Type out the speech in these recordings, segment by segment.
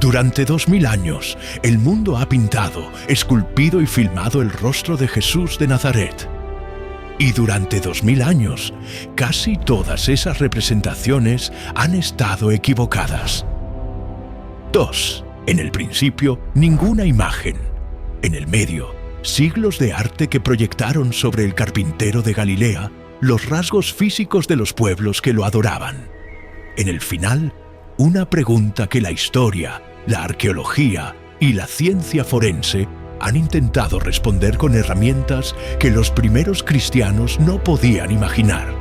Durante 2000 años, el mundo ha pintado, esculpido y filmado el rostro de Jesús de Nazaret. Y durante 2000 años, casi todas esas representaciones han estado equivocadas. 2. En el principio, ninguna imagen. En el medio, siglos de arte que proyectaron sobre el carpintero de Galilea los rasgos físicos de los pueblos que lo adoraban. En el final, una pregunta que la historia, la arqueología y la ciencia forense han intentado responder con herramientas que los primeros cristianos no podían imaginar.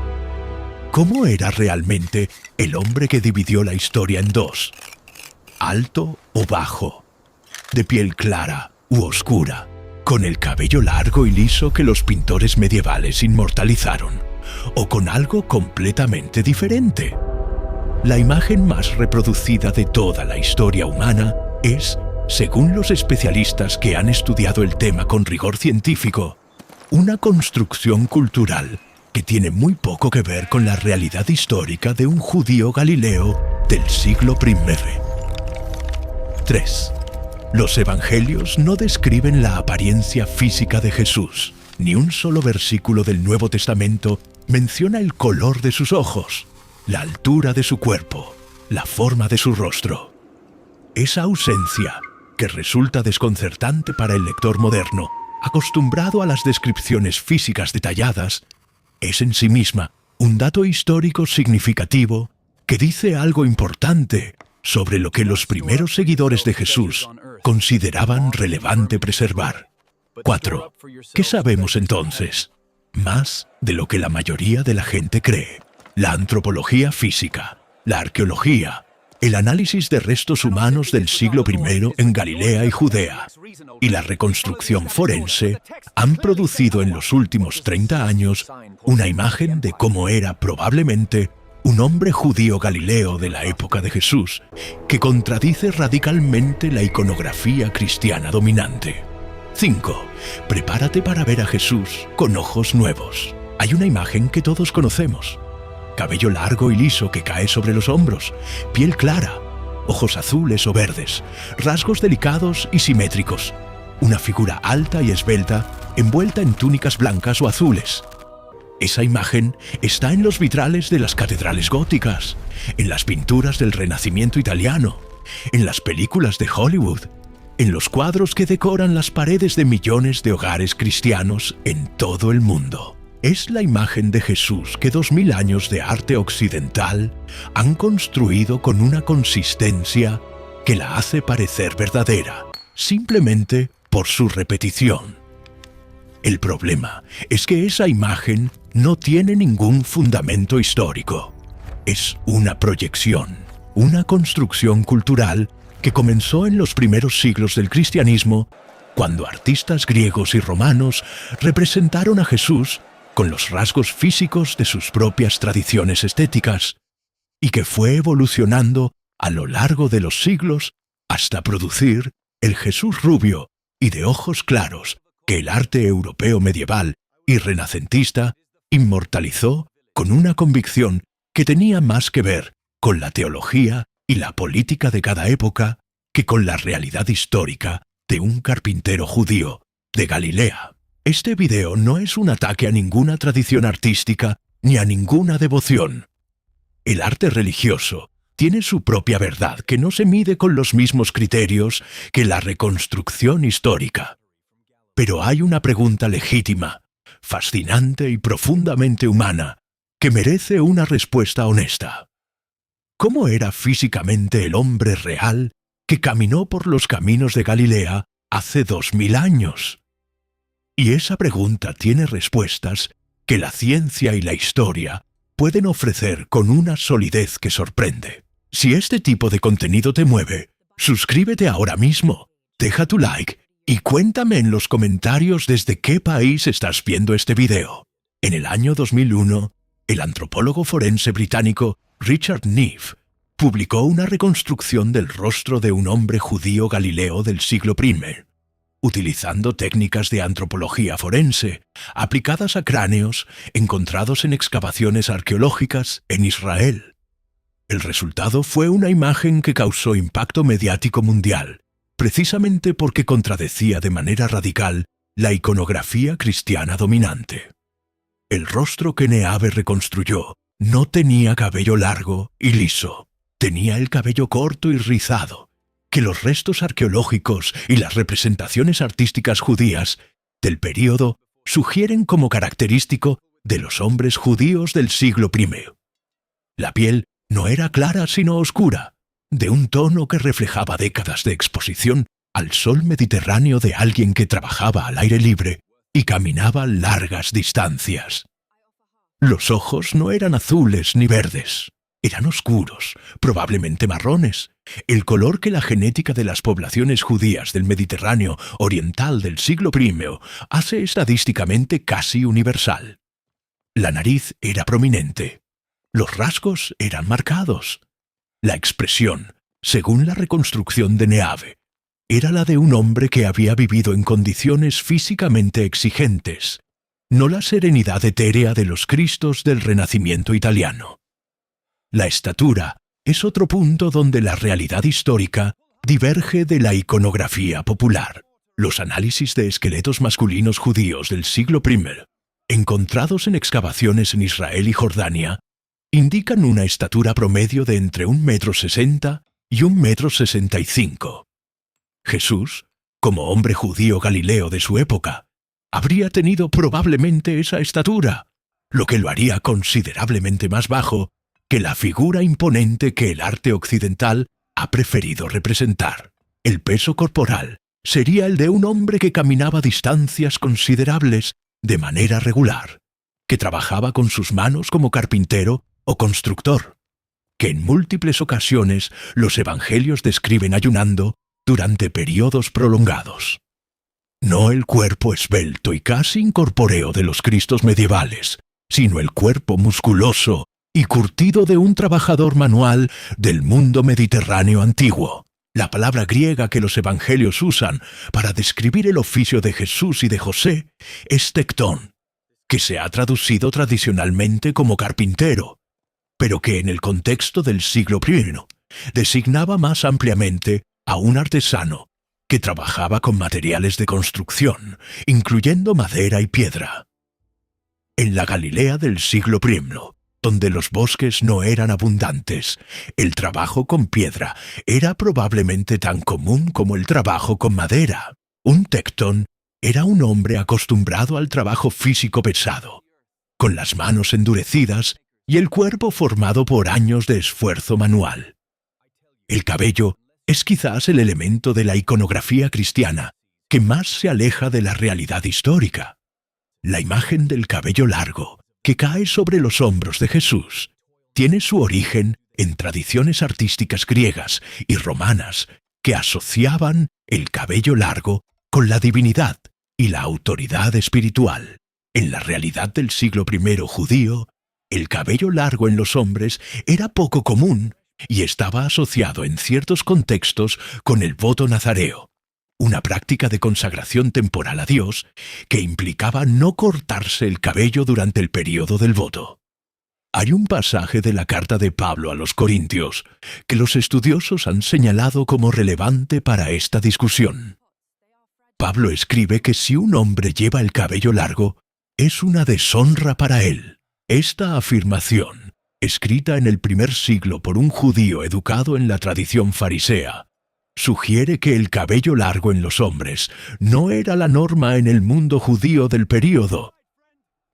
¿Cómo era realmente el hombre que dividió la historia en dos? ¿Alto o bajo? ¿De piel clara u oscura? ¿Con el cabello largo y liso que los pintores medievales inmortalizaron? ¿O con algo completamente diferente? La imagen más reproducida de toda la historia humana es, según los especialistas que han estudiado el tema con rigor científico, una construcción cultural que tiene muy poco que ver con la realidad histórica de un judío galileo del siglo I. 3. Los evangelios no describen la apariencia física de Jesús. Ni un solo versículo del Nuevo Testamento menciona el color de sus ojos, la altura de su cuerpo, la forma de su rostro. Esa ausencia, que resulta desconcertante para el lector moderno, acostumbrado a las descripciones físicas detalladas, es en sí misma un dato histórico significativo que dice algo importante sobre lo que los primeros seguidores de Jesús consideraban relevante preservar. 4. ¿Qué sabemos entonces? Más de lo que la mayoría de la gente cree. La antropología física, la arqueología, el análisis de restos humanos del siglo I en Galilea y Judea y la reconstrucción forense han producido en los últimos 30 años una imagen de cómo era probablemente un hombre judío galileo de la época de Jesús que contradice radicalmente la iconografía cristiana dominante. 5. Prepárate para ver a Jesús con ojos nuevos. Hay una imagen que todos conocemos. Cabello largo y liso que cae sobre los hombros, piel clara, ojos azules o verdes, rasgos delicados y simétricos, una figura alta y esbelta envuelta en túnicas blancas o azules. Esa imagen está en los vitrales de las catedrales góticas, en las pinturas del Renacimiento italiano, en las películas de Hollywood, en los cuadros que decoran las paredes de millones de hogares cristianos en todo el mundo. Es la imagen de Jesús que 2000 años de arte occidental han construido con una consistencia que la hace parecer verdadera, simplemente por su repetición. El problema es que esa imagen no tiene ningún fundamento histórico. Es una proyección, una construcción cultural que comenzó en los primeros siglos del cristianismo, cuando artistas griegos y romanos representaron a Jesús con los rasgos físicos de sus propias tradiciones estéticas, y que fue evolucionando a lo largo de los siglos hasta producir el Jesús rubio y de ojos claros que el arte europeo medieval y renacentista inmortalizó con una convicción que tenía más que ver con la teología y la política de cada época que con la realidad histórica de un carpintero judío de Galilea. Este video no es un ataque a ninguna tradición artística ni a ninguna devoción. El arte religioso tiene su propia verdad que no se mide con los mismos criterios que la reconstrucción histórica. Pero hay una pregunta legítima, fascinante y profundamente humana, que merece una respuesta honesta. ¿Cómo era físicamente el hombre real que caminó por los caminos de Galilea hace 2000 años? Y esa pregunta tiene respuestas que la ciencia y la historia pueden ofrecer con una solidez que sorprende. Si este tipo de contenido te mueve, suscríbete ahora mismo, deja tu like y cuéntame en los comentarios desde qué país estás viendo este video. En el año 2001, el antropólogo forense británico Richard Neave publicó una reconstrucción del rostro de un hombre judío galileo del siglo I, utilizando técnicas de antropología forense aplicadas a cráneos encontrados en excavaciones arqueológicas en Israel. El resultado fue una imagen que causó impacto mediático mundial, precisamente porque contradecía de manera radical la iconografía cristiana dominante. El rostro que Neave reconstruyó no tenía cabello largo y liso, tenía el cabello corto y rizado, que los restos arqueológicos y las representaciones artísticas judías del período sugieren como característico de los hombres judíos del siglo I. La piel no era clara sino oscura, de un tono que reflejaba décadas de exposición al sol mediterráneo de alguien que trabajaba al aire libre y caminaba largas distancias. Los ojos no eran azules ni verdes, eran oscuros, probablemente marrones, el color que la genética de las poblaciones judías del Mediterráneo oriental del siglo I hace estadísticamente casi universal. La nariz era prominente, los rasgos eran marcados. La expresión, según la reconstrucción de Neave, era la de un hombre que había vivido en condiciones físicamente exigentes, no la serenidad etérea de los Cristos del Renacimiento italiano. La estatura es otro punto donde la realidad histórica diverge de la iconografía popular. Los análisis de esqueletos masculinos judíos del siglo I, encontrados en excavaciones en Israel y Jordania, indican una estatura promedio de entre 1,60 m y 1,65 m. Jesús, como hombre judío galileo de su época, habría tenido probablemente esa estatura, lo que lo haría considerablemente más bajo que la figura imponente que el arte occidental ha preferido representar. El peso corporal sería el de un hombre que caminaba distancias considerables de manera regular, que trabajaba con sus manos como carpintero o constructor, que en múltiples ocasiones los evangelios describen ayunando durante periodos prolongados. No el cuerpo esbelto y casi incorpóreo de los Cristos medievales, sino el cuerpo musculoso y curtido de un trabajador manual del mundo mediterráneo antiguo. La palabra griega que los evangelios usan para describir el oficio de Jesús y de José es tectón, que se ha traducido tradicionalmente como carpintero, pero que en el contexto del siglo I designaba más ampliamente a un artesano que trabajaba con materiales de construcción, incluyendo madera y piedra. En la Galilea del siglo I, donde los bosques no eran abundantes, el trabajo con piedra era probablemente tan común como el trabajo con madera. Un tectón era un hombre acostumbrado al trabajo físico pesado, con las manos endurecidas y el cuerpo formado por años de esfuerzo manual. El cabello es quizás el elemento de la iconografía cristiana que más se aleja de la realidad histórica. La imagen del cabello largo, que cae sobre los hombros de Jesús, tiene su origen en tradiciones artísticas griegas y romanas que asociaban el cabello largo con la divinidad y la autoridad espiritual. En la realidad del siglo I judío, el cabello largo en los hombres era poco común y estaba asociado en ciertos contextos con el voto nazareo, una práctica de consagración temporal a Dios que implicaba no cortarse el cabello durante el período del voto. Hay un pasaje de la carta de Pablo a los Corintios que los estudiosos han señalado como relevante para esta discusión. Pablo escribe que si un hombre lleva el cabello largo, es una deshonra para él. Esta afirmación, escrita en el primer siglo por un judío educado en la tradición farisea, sugiere que el cabello largo en los hombres no era la norma en el mundo judío del período.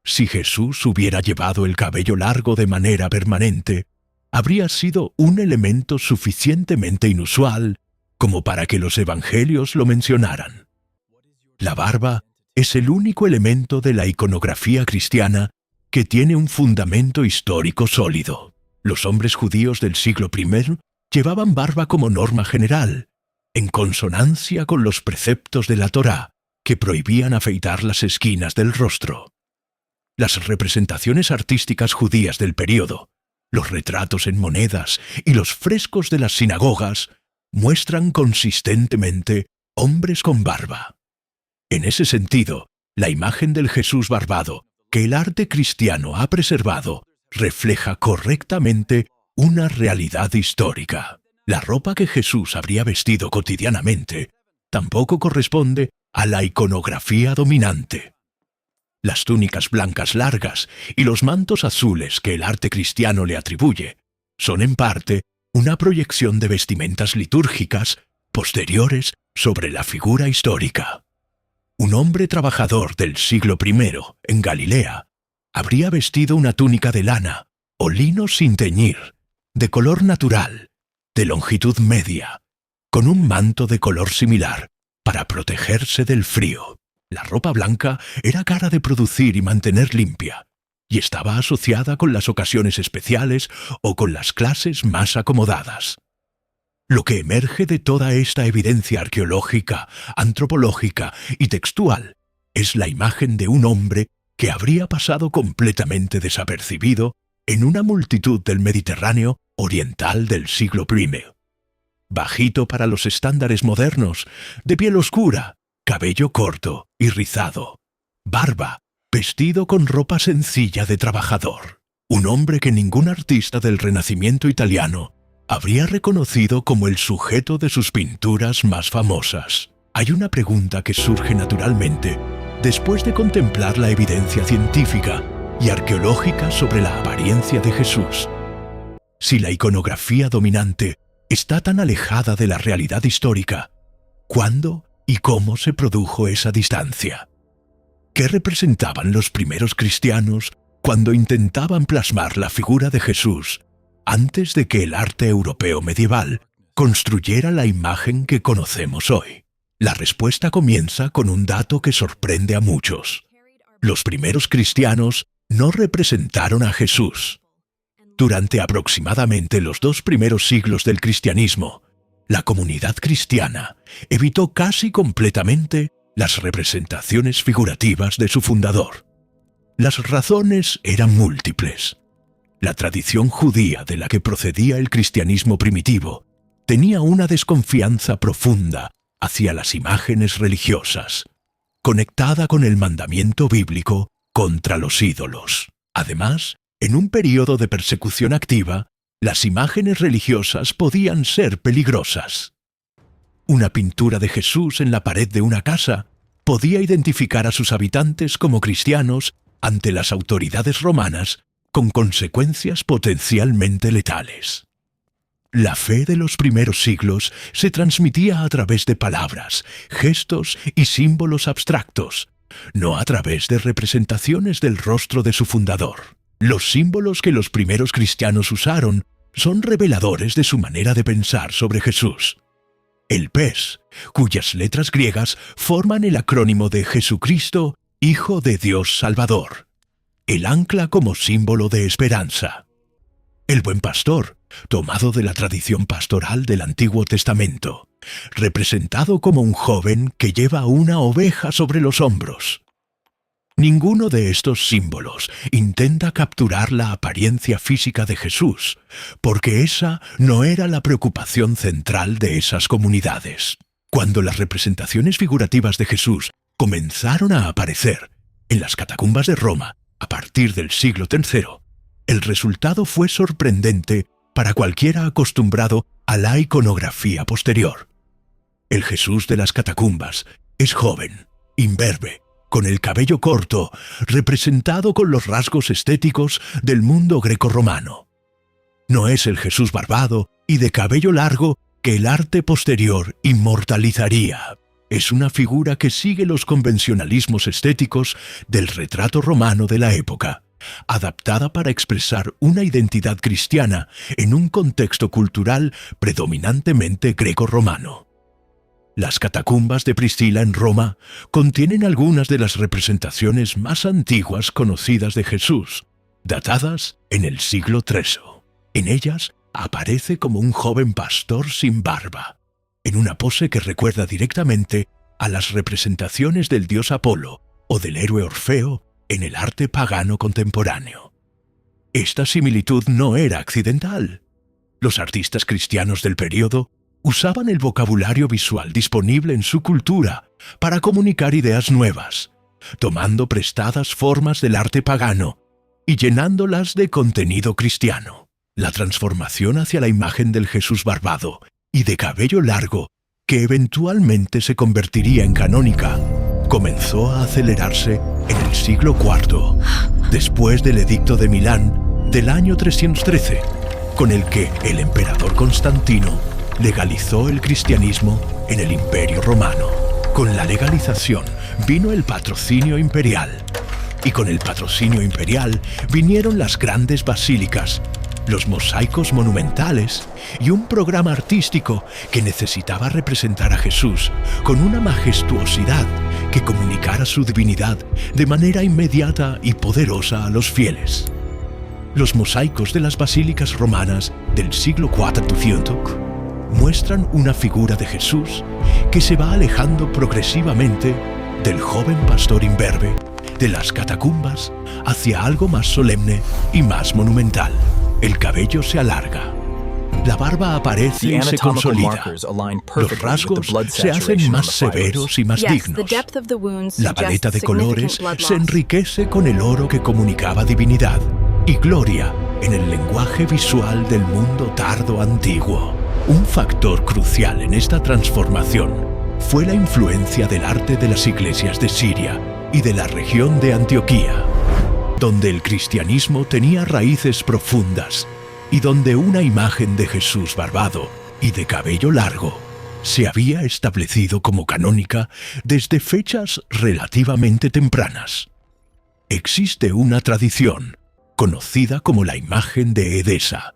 Si Jesús hubiera llevado el cabello largo de manera permanente, habría sido un elemento suficientemente inusual como para que los evangelios lo mencionaran. La barba es el único elemento de la iconografía cristiana que tiene un fundamento histórico sólido. Los hombres judíos del siglo I llevaban barba como norma general, en consonancia con los preceptos de la Torá, que prohibían afeitar las esquinas del rostro. Las representaciones artísticas judías del período, los retratos en monedas y los frescos de las sinagogas muestran consistentemente hombres con barba. En ese sentido, la imagen del Jesús barbado que el arte cristiano ha preservado refleja correctamente una realidad histórica. La ropa que Jesús habría vestido cotidianamente tampoco corresponde a la iconografía dominante. Las túnicas blancas largas y los mantos azules que el arte cristiano le atribuye son en parte una proyección de vestimentas litúrgicas posteriores sobre la figura histórica. Un hombre trabajador del siglo I, en Galilea, habría vestido una túnica de lana o lino sin teñir, de color natural, de longitud media, con un manto de color similar, para protegerse del frío. La ropa blanca era cara de producir y mantener limpia, y estaba asociada con las ocasiones especiales o con las clases más acomodadas. Lo que emerge de toda esta evidencia arqueológica, antropológica y textual es la imagen de un hombre que habría pasado completamente desapercibido en una multitud del Mediterráneo oriental del siglo I. Bajito para los estándares modernos, de piel oscura, cabello corto y rizado, barba, vestido con ropa sencilla de trabajador. Un hombre que ningún artista del Renacimiento italiano habría reconocido como el sujeto de sus pinturas más famosas. Hay una pregunta que surge naturalmente después de contemplar la evidencia científica y arqueológica sobre la apariencia de Jesús. Si la iconografía dominante está tan alejada de la realidad histórica, ¿cuándo y cómo se produjo esa distancia? ¿Qué representaban los primeros cristianos cuando intentaban plasmar la figura de Jesús antes de que el arte europeo medieval construyera la imagen que conocemos hoy? La respuesta comienza con un dato que sorprende a muchos. Los primeros cristianos no representaron a Jesús. Durante aproximadamente los 2 primeros siglos del cristianismo, la comunidad cristiana evitó casi completamente las representaciones figurativas de su fundador. Las razones eran múltiples. La tradición judía de la que procedía el cristianismo primitivo tenía una desconfianza profunda hacia las imágenes religiosas, conectada con el mandamiento bíblico contra los ídolos. Además, en un período de persecución activa, las imágenes religiosas podían ser peligrosas. Una pintura de Jesús en la pared de una casa podía identificar a sus habitantes como cristianos ante las autoridades romanas, con consecuencias potencialmente letales. La fe de los primeros siglos se transmitía a través de palabras, gestos y símbolos abstractos, no a través de representaciones del rostro de su fundador. Los símbolos que los primeros cristianos usaron son reveladores de su manera de pensar sobre Jesús. El PES, cuyas letras griegas forman el acrónimo de Jesucristo, Hijo de Dios Salvador. El ancla como símbolo de esperanza. El buen pastor, tomado de la tradición pastoral del Antiguo Testamento, representado como un joven que lleva una oveja sobre los hombros. Ninguno de estos símbolos intenta capturar la apariencia física de Jesús, porque esa no era la preocupación central de esas comunidades. Cuando las representaciones figurativas de Jesús comenzaron a aparecer en las catacumbas de Roma a partir del siglo III, el resultado fue sorprendente para cualquiera acostumbrado a la iconografía posterior. El Jesús de las catacumbas es joven, imberbe, con el cabello corto, representado con los rasgos estéticos del mundo grecorromano. No es el Jesús barbado y de cabello largo que el arte posterior inmortalizaría. Es una figura que sigue los convencionalismos estéticos del retrato romano de la época, adaptada para expresar una identidad cristiana en un contexto cultural predominantemente greco-romano. Las catacumbas de Priscila en Roma contienen algunas de las representaciones más antiguas conocidas de Jesús, datadas en el siglo III. En ellas aparece como un joven pastor sin barba, en una pose que recuerda directamente a las representaciones del dios Apolo o del héroe Orfeo en el arte pagano contemporáneo. Esta similitud no era accidental. Los artistas cristianos del período usaban el vocabulario visual disponible en su cultura para comunicar ideas nuevas, tomando prestadas formas del arte pagano y llenándolas de contenido cristiano. La transformación hacia la imagen del Jesús barbado y de cabello largo, que eventualmente se convertiría en canónica, comenzó a acelerarse en el siglo IV, después del Edicto de Milán del año 313, con el que el emperador Constantino legalizó el cristianismo en el Imperio Romano. Con la legalización vino el patrocinio imperial, y con el patrocinio imperial vinieron las grandes basílicas, los mosaicos monumentales y un programa artístico que necesitaba representar a Jesús con una majestuosidad que comunicara su divinidad de manera inmediata y poderosa a los fieles. Los mosaicos de las basílicas romanas del siglo IV muestran una figura de Jesús que se va alejando progresivamente del joven pastor imberbe de las catacumbas hacia algo más solemne y más monumental. El cabello se alarga, la barba aparece y se consolida, los rasgos se hacen más severos y más dignos. La paleta de colores se enriquece con el oro que comunicaba divinidad y gloria en el lenguaje visual del mundo tardo antiguo. Un factor crucial en esta transformación fue la influencia del arte de las iglesias de Siria y de la región de Antioquía, donde el cristianismo tenía raíces profundas y donde una imagen de Jesús barbado y de cabello largo se había establecido como canónica desde fechas relativamente tempranas. Existe una tradición, conocida como la imagen de Edesa,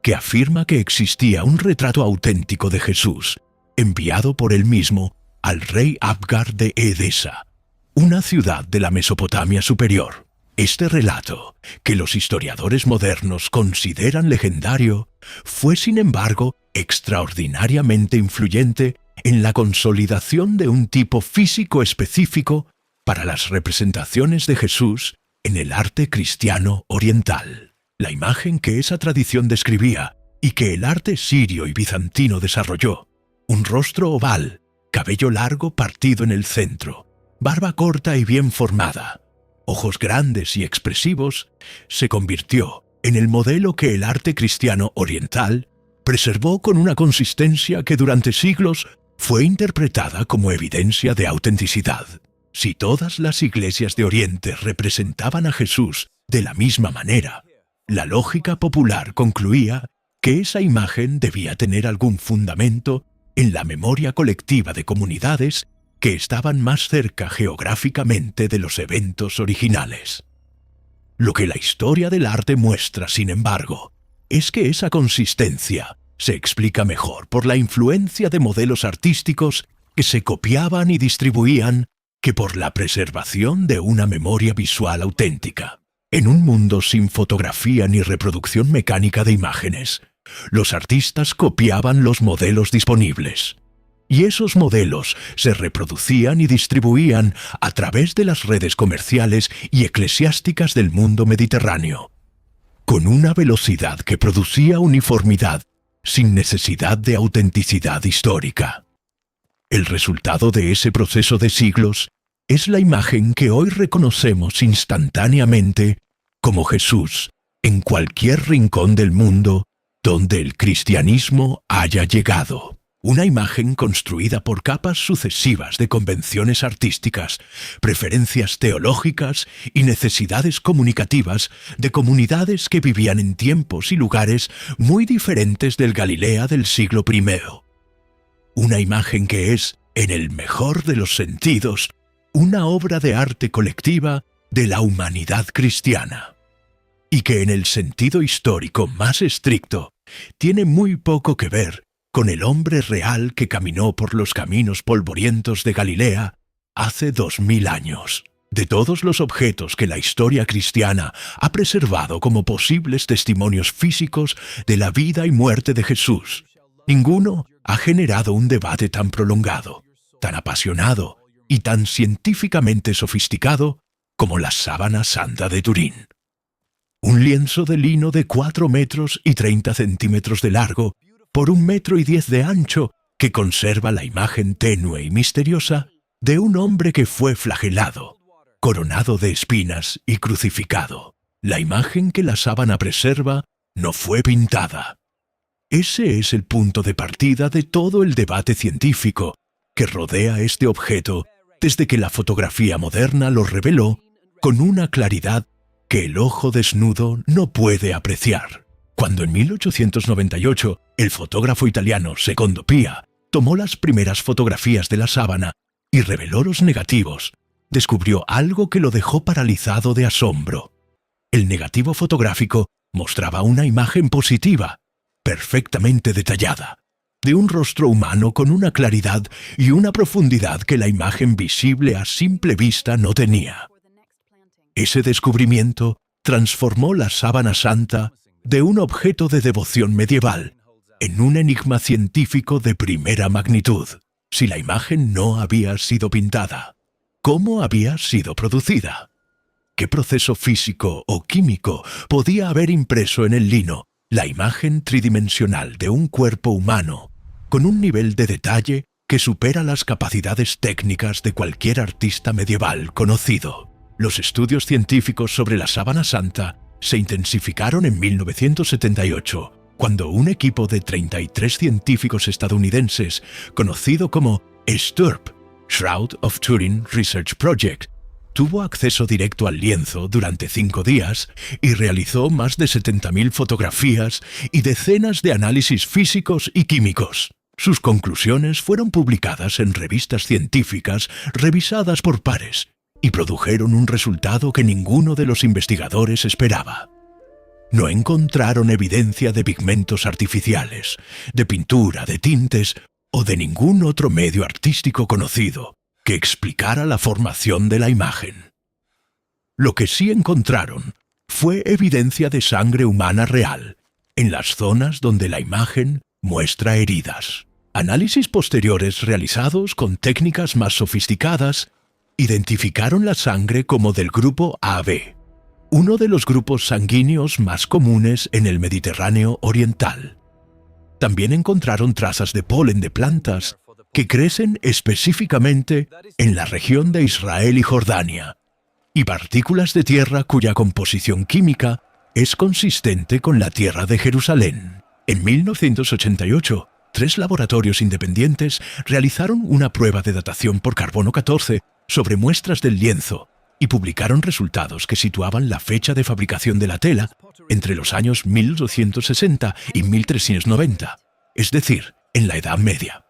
que afirma que existía un retrato auténtico de Jesús, enviado por él mismo al rey Abgar de Edesa, una ciudad de la Mesopotamia superior. Este relato, que los historiadores modernos consideran legendario, fue sin embargo extraordinariamente influyente en la consolidación de un tipo físico específico para las representaciones de Jesús en el arte cristiano oriental. La imagen que esa tradición describía y que el arte sirio y bizantino desarrolló, un rostro oval, cabello largo partido en el centro, barba corta y bien formada, ojos grandes y expresivos, se convirtió en el modelo que el arte cristiano oriental preservó con una consistencia que durante siglos fue interpretada como evidencia de autenticidad. Si todas las iglesias de Oriente representaban a Jesús de la misma manera, la lógica popular concluía que esa imagen debía tener algún fundamento en la memoria colectiva de comunidades que estaban más cerca geográficamente de los eventos originales. Lo que la historia del arte muestra, sin embargo, es que esa consistencia se explica mejor por la influencia de modelos artísticos que se copiaban y distribuían que por la preservación de una memoria visual auténtica. En un mundo sin fotografía ni reproducción mecánica de imágenes, los artistas copiaban los modelos disponibles. Y esos modelos se reproducían y distribuían a través de las redes comerciales y eclesiásticas del mundo mediterráneo, con una velocidad que producía uniformidad sin necesidad de autenticidad histórica. El resultado de ese proceso de siglos es la imagen que hoy reconocemos instantáneamente como Jesús en cualquier rincón del mundo donde el cristianismo haya llegado. Una imagen construida por capas sucesivas de convenciones artísticas, preferencias teológicas y necesidades comunicativas de comunidades que vivían en tiempos y lugares muy diferentes del Galilea del siglo I. Una imagen que es, en el mejor de los sentidos, una obra de arte colectiva de la humanidad cristiana, y que en el sentido histórico más estricto tiene muy poco que ver con el hombre real que caminó por los caminos polvorientos de Galilea hace 2000 años. De todos los objetos que la historia cristiana ha preservado como posibles testimonios físicos de la vida y muerte de Jesús, ninguno ha generado un debate tan prolongado, tan apasionado y tan científicamente sofisticado como la sábana santa de Turín. Un lienzo de lino de 4 metros y 30 centímetros de largo por 1,10 metros de ancho, que conserva la imagen tenue y misteriosa de un hombre que fue flagelado, coronado de espinas y crucificado. La imagen que la sábana preserva no fue pintada. Ese es el punto de partida de todo el debate científico que rodea este objeto desde que la fotografía moderna lo reveló con una claridad que el ojo desnudo no puede apreciar. Cuando en 1898 el fotógrafo italiano Secondo Pia tomó las primeras fotografías de la sábana y reveló los negativos, descubrió algo que lo dejó paralizado de asombro. El negativo fotográfico mostraba una imagen positiva, perfectamente detallada, de un rostro humano con una claridad y una profundidad que la imagen visible a simple vista no tenía. Ese descubrimiento transformó la sábana santa de un objeto de devoción medieval en un enigma científico de primera magnitud. Si la imagen no había sido pintada, ¿cómo había sido producida? ¿Qué proceso físico o químico podía haber impreso en el lino la imagen tridimensional de un cuerpo humano con un nivel de detalle que supera las capacidades técnicas de cualquier artista medieval conocido? Los estudios científicos sobre la sábana santa se intensificaron en 1978, cuando un equipo de 33 científicos estadounidenses, conocido como STURP, Shroud of Turin Research Project, tuvo acceso directo al lienzo durante 5 días y realizó más de 70.000 fotografías y decenas de análisis físicos y químicos. Sus conclusiones fueron publicadas en revistas científicas revisadas por pares y produjeron un resultado que ninguno de los investigadores esperaba. No encontraron evidencia de pigmentos artificiales, de pintura, de tintes o de ningún otro medio artístico conocido que explicara la formación de la imagen. Lo que sí encontraron fue evidencia de sangre humana real en las zonas donde la imagen muestra heridas. Análisis posteriores realizados con técnicas más sofisticadas identificaron la sangre como del grupo AB, uno de los grupos sanguíneos más comunes en el Mediterráneo oriental. También encontraron trazas de polen de plantas que crecen específicamente en la región de Israel y Jordania, y partículas de tierra cuya composición química es consistente con la tierra de Jerusalén. En 1988, 3 laboratorios independientes realizaron una prueba de datación por carbono 14 sobre muestras del lienzo y publicaron resultados que situaban la fecha de fabricación de la tela entre los años 1260 y 1390, es decir, en la Edad Media.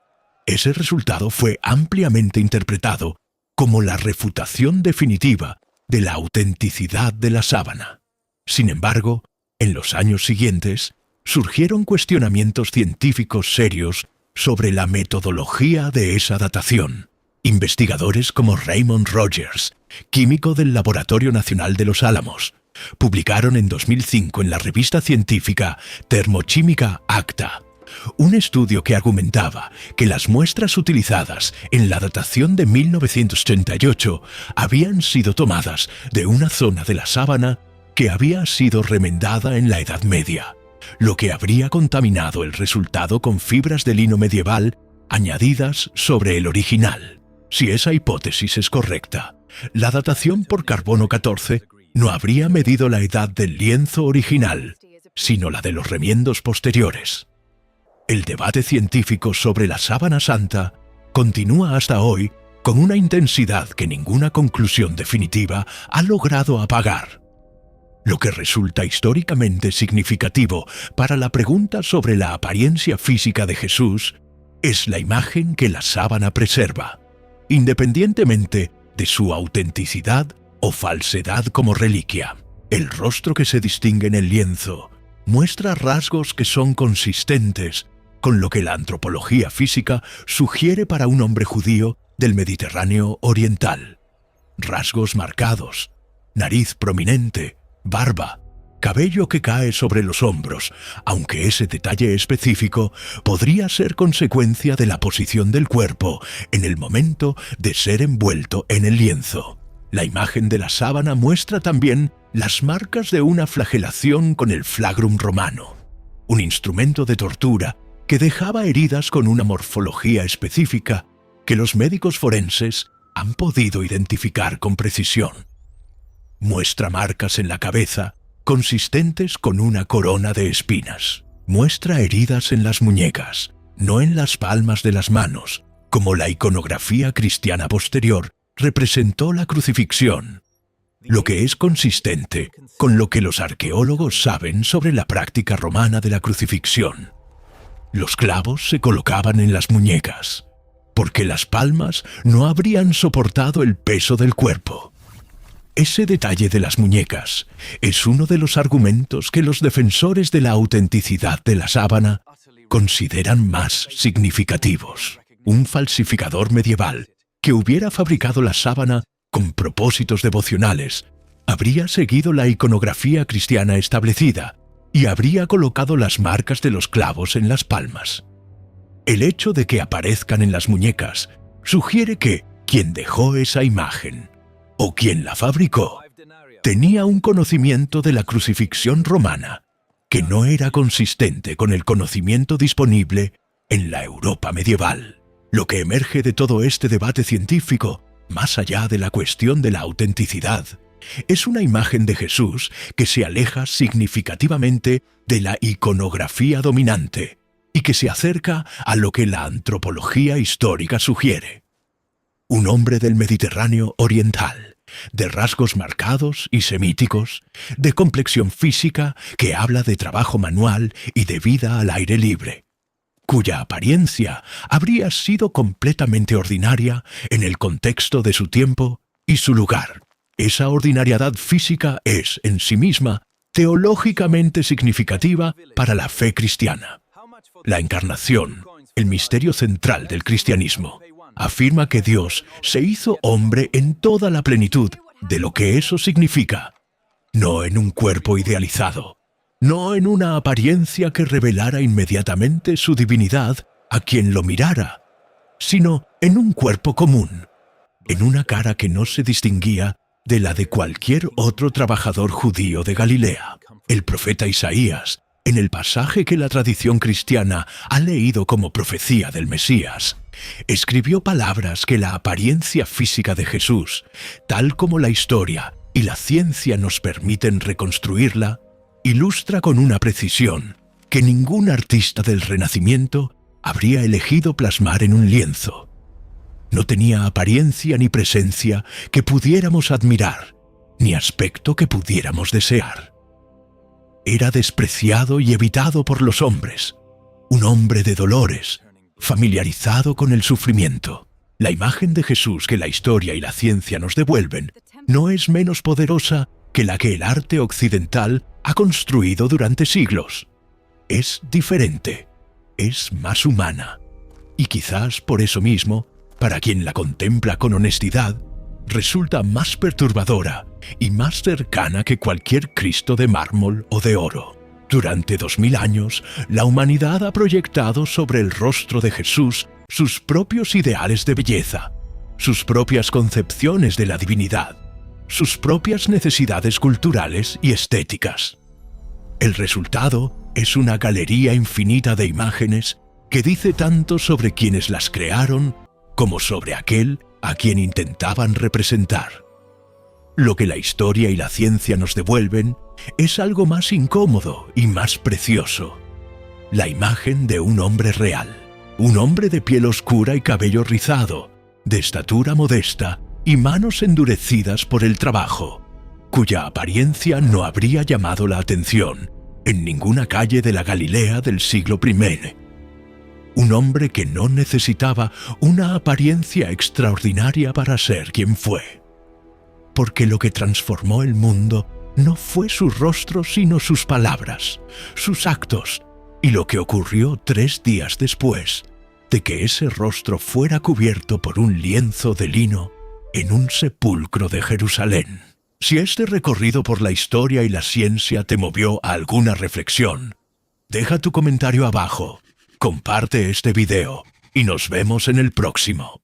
Ese resultado fue ampliamente interpretado como la refutación definitiva de la autenticidad de la sábana. Sin embargo, en los años siguientes, surgieron cuestionamientos científicos serios sobre la metodología de esa datación. Investigadores como Raymond Rogers, químico del Laboratorio Nacional de Los Álamos, publicaron en 2005 en la revista científica Termoquímica Acta un estudio que argumentaba que las muestras utilizadas en la datación de 1938 habían sido tomadas de una zona de la sábana que había sido remendada en la Edad Media, lo que habría contaminado el resultado con fibras de lino medieval añadidas sobre el original. Si esa hipótesis es correcta, la datación por carbono 14 no habría medido la edad del lienzo original, sino la de los remiendos posteriores. El debate científico sobre la sábana santa continúa hasta hoy con una intensidad que ninguna conclusión definitiva ha logrado apagar. Lo que resulta históricamente significativo para la pregunta sobre la apariencia física de Jesús es la imagen que la sábana preserva, independientemente de su autenticidad o falsedad como reliquia. El rostro que se distingue en el lienzo muestra rasgos que son consistentes con lo que la antropología física sugiere para un hombre judío del Mediterráneo oriental. Rasgos marcados, nariz prominente, barba, cabello que cae sobre los hombros, aunque ese detalle específico podría ser consecuencia de la posición del cuerpo en el momento de ser envuelto en el lienzo. La imagen de la sábana muestra también las marcas de una flagelación con el flagrum romano, un instrumento de tortura que dejaba heridas con una morfología específica que los médicos forenses han podido identificar con precisión. Muestra marcas en la cabeza consistentes con una corona de espinas. Muestra heridas en las muñecas, no en las palmas de las manos, como la iconografía cristiana posterior representó la crucifixión, lo que es consistente con lo que los arqueólogos saben sobre la práctica romana de la crucifixión. Los clavos se colocaban en las muñecas, porque las palmas no habrían soportado el peso del cuerpo. Ese detalle de las muñecas es uno de los argumentos que los defensores de la autenticidad de la sábana consideran más significativos. Un falsificador medieval que hubiera fabricado la sábana con propósitos devocionales habría seguido la iconografía cristiana establecida y habría colocado las marcas de los clavos en las palmas. El hecho de que aparezcan en las muñecas sugiere que quien dejó esa imagen o quien la fabricó tenía un conocimiento de la crucifixión romana que no era consistente con el conocimiento disponible en la Europa medieval. Lo que emerge de todo este debate científico, más allá de la cuestión de la autenticidad, es una imagen de Jesús que se aleja significativamente de la iconografía dominante y que se acerca a lo que la antropología histórica sugiere. Un hombre del Mediterráneo oriental, de rasgos marcados y semíticos, de complexión física que habla de trabajo manual y de vida al aire libre, cuya apariencia habría sido completamente ordinaria en el contexto de su tiempo y su lugar. Esa ordinariedad física es, en sí misma, teológicamente significativa para la fe cristiana. La encarnación, el misterio central del cristianismo, afirma que Dios se hizo hombre en toda la plenitud de lo que eso significa, no en un cuerpo idealizado, no en una apariencia que revelara inmediatamente su divinidad a quien lo mirara, sino en un cuerpo común, en una cara que no se distinguía de la de cualquier otro trabajador judío de Galilea. El profeta Isaías, en el pasaje que la tradición cristiana ha leído como profecía del Mesías, escribió palabras que la apariencia física de Jesús, tal como la historia y la ciencia nos permiten reconstruirla, ilustra con una precisión que ningún artista del Renacimiento habría elegido plasmar en un lienzo. No tenía apariencia ni presencia que pudiéramos admirar, ni aspecto que pudiéramos desear. Era despreciado y evitado por los hombres, un hombre de dolores, familiarizado con el sufrimiento. La imagen de Jesús que la historia y la ciencia nos devuelven no es menos poderosa que la que el arte occidental ha construido durante siglos. Es diferente, es más humana, y quizás por eso mismo, para quien la contempla con honestidad, resulta más perturbadora y más cercana que cualquier Cristo de mármol o de oro. Durante 2000 años, la humanidad ha proyectado sobre el rostro de Jesús sus propios ideales de belleza, sus propias concepciones de la divinidad, sus propias necesidades culturales y estéticas. El resultado es una galería infinita de imágenes que dice tanto sobre quienes las crearon como sobre aquel a quien intentaban representar. Lo que la historia y la ciencia nos devuelven es algo más incómodo y más precioso. La imagen de un hombre real, un hombre de piel oscura y cabello rizado, de estatura modesta y manos endurecidas por el trabajo, cuya apariencia no habría llamado la atención en ninguna calle de la Galilea del siglo I. Un hombre que no necesitaba una apariencia extraordinaria para ser quien fue. Porque lo que transformó el mundo no fue su rostro sino sus palabras, sus actos, y lo que ocurrió 3 días después de que ese rostro fuera cubierto por un lienzo de lino en un sepulcro de Jerusalén. Si este recorrido por la historia y la ciencia te movió a alguna reflexión, deja tu comentario abajo, comparte este video y nos vemos en el próximo.